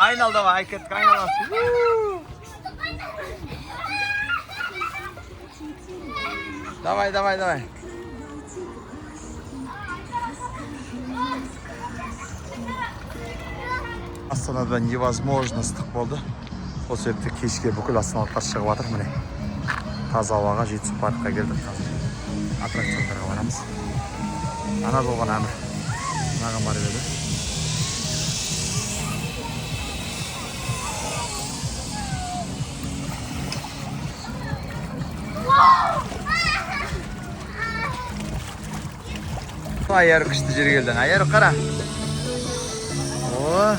Айнал давай, айкеттік айналасың. Давай. Астанада невозможно ыстық болды. Сол себепті кешке бүкіл астаналықтар шығып жатыр міне. Таза ауаға жетісіп паркқа келдік қазір. Аттракциондарға барамыз. Ана болған әмір. Мынаған барып еді. Ayarı kıştı jeri geldi. Ayarı qara. Oo.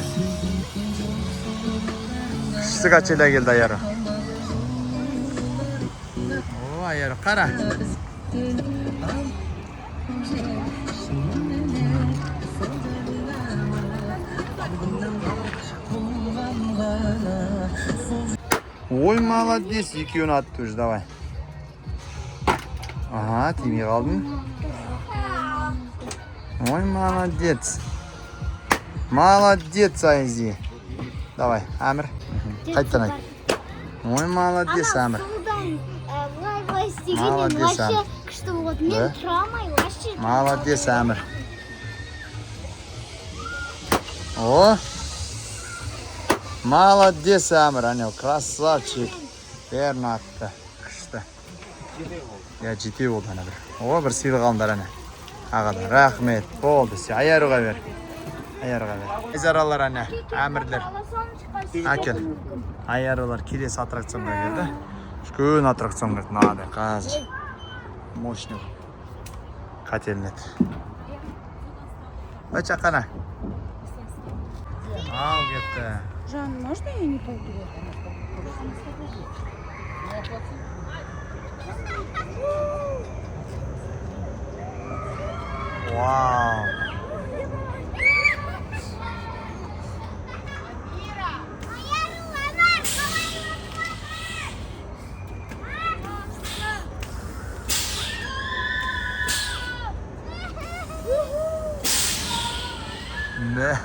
Kıştı kaçıyla geldi ayarı. Oo, ayarı qara. Ой, молодец, екеуін атты уже, давай. Ага, тимей қалдың. Ой, молодец. Молодец, Айзи. Давай, Амир. Қайттан айт. Ой, молодец, Амир. Молодец, Амир. Молодец, Амир. О! Молодец, Амир, анау, красавчик. Верно атты. Қышты. Я жетеу болды ана бір. О, бір сыйлық алындар ана. Ағадан, рахмет. Болды, аяруға бер. Айзаралар ана, әмірлер. Әкел. Айарулар келесі аттракционға келді. Үлкен аттракцион келді. Нады, қазір. Мощный. Котельнет. Бача қана. Ал кетті. Жан, можно я не пойду? Вау. Да.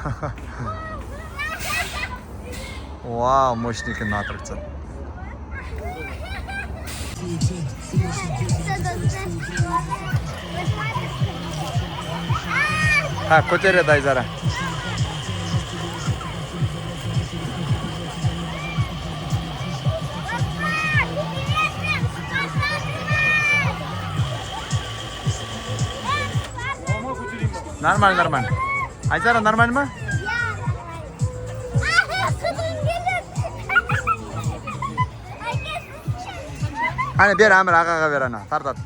Вау, мощный аттракцион. Көтереді Айзара. Нормально. Айзара, нормально ма? Ана бер, Амир ағаға бер ана, тартат.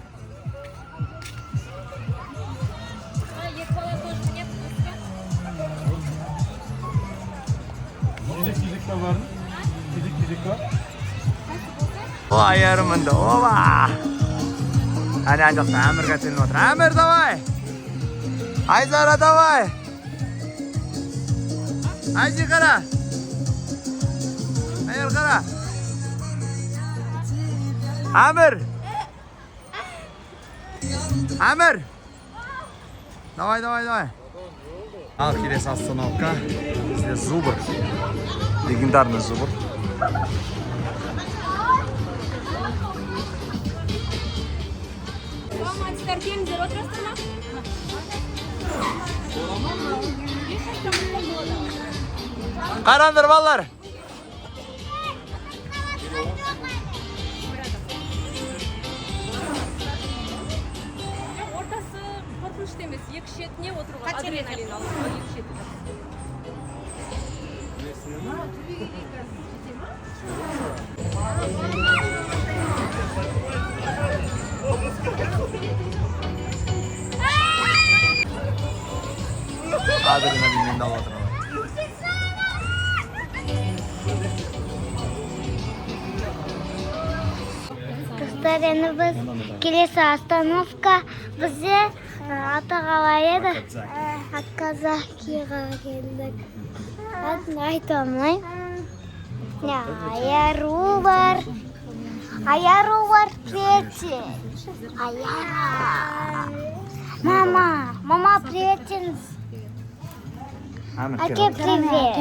О, ayarım önde, oba! Hani ancak Amir kaçınlı otur. Amir, davay! Ayzara, davay! Ayzi, qara! Ayar, qara! Amir! Amir! Давай. Al келесі остановка. Бізде Зубр. Легендарный Зубр. Қараңдар балалар. Ортасы қорқынышты емес. Екі шетіне отыруға адреналин алып, екі шеті. Adrenalinмен de alатыр. Достар, енді біз келесі остановка бізде аты қалай еді? Казахияға келдік. Атын айта алмаймын. Айару бар. Привет. Аяра. Мама, привет. Аке, привет.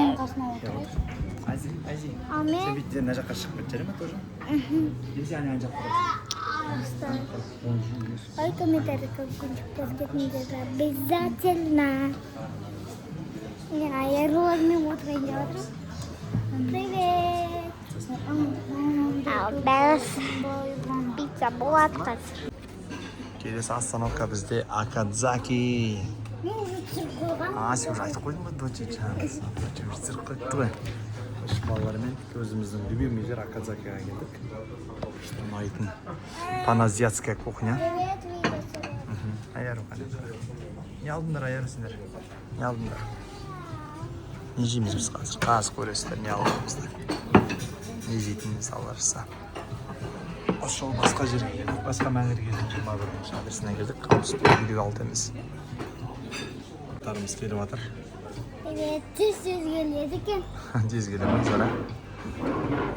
А мен беттен мына жаққа шығып кетіп ма тоже? Нельзя ана жаққа. ой, комментарий какой-нибудь подкидывайте обязательно. Я роллами вот идет. Привет. Без пицца болады қазір. Келесі остановка бізде Акадзаки. Мен уже түсіріп қойғам. Сен уже айтып қойдың ба доча? Түсіріп қойыпты ғой. Үш балалармен өзіміздің любимый жер Акадзакиға келдік. Ұнайтын паназиатская кухня. Привет, видеосы. Аяру қане. Не алдыңдар аяру сендер? Не алдыңдар? Не жейміз біз қазір? Қазір көресіздер, не алдыңыздар? Не жейтініміз аларса. Осы жол басқа жерге келдік, басқа мәңгерге келдік. 21-ші адресіне келдік. Қамысты үйдегі алты емес. Тарымыз келіп жатыр. Evet, tez geldi екен. Тез келеміз, ара.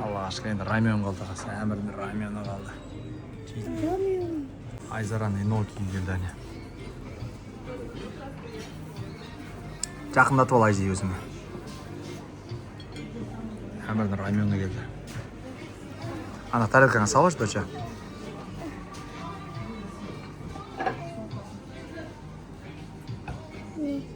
Аллаға шүкір, енді рамен қалды. Әмірдің рамені қалды. Айзараны Ноки келді әне. Жақындатып ал Айзи өзіңе. Әмірдің рамені келді. Ана тарелкаңа салыш, доча. Не.